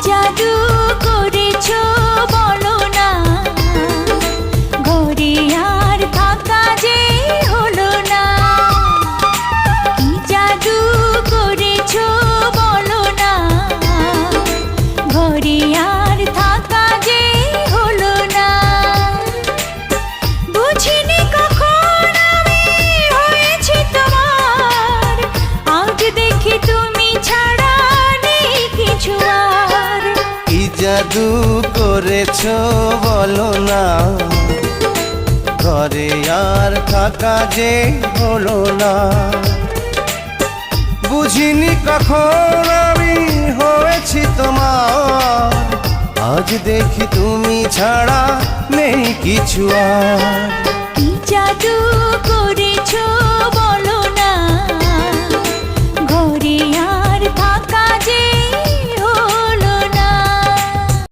জাদু করেছো বলো না, ঘরে আর থাকা যে হলো না। কি জাদু করেছো বলো না, ঘরে আর থাকা যে হলো না। বুঝিনি কখন আমি হয়েছি তোমার, আজ দেখি তুমি ছাড়া নেই কিছু আর। কি জাদু করেছো বলো না, ঘরে আর থাকা যে হলো না। বুঝিনি কখন আমি হয়েছি তোমার, আজ দেখি তুমি ছাড়া নেই কিছু আর। কি জাদু করেছো বলো না, ঘরে আর থাকা যে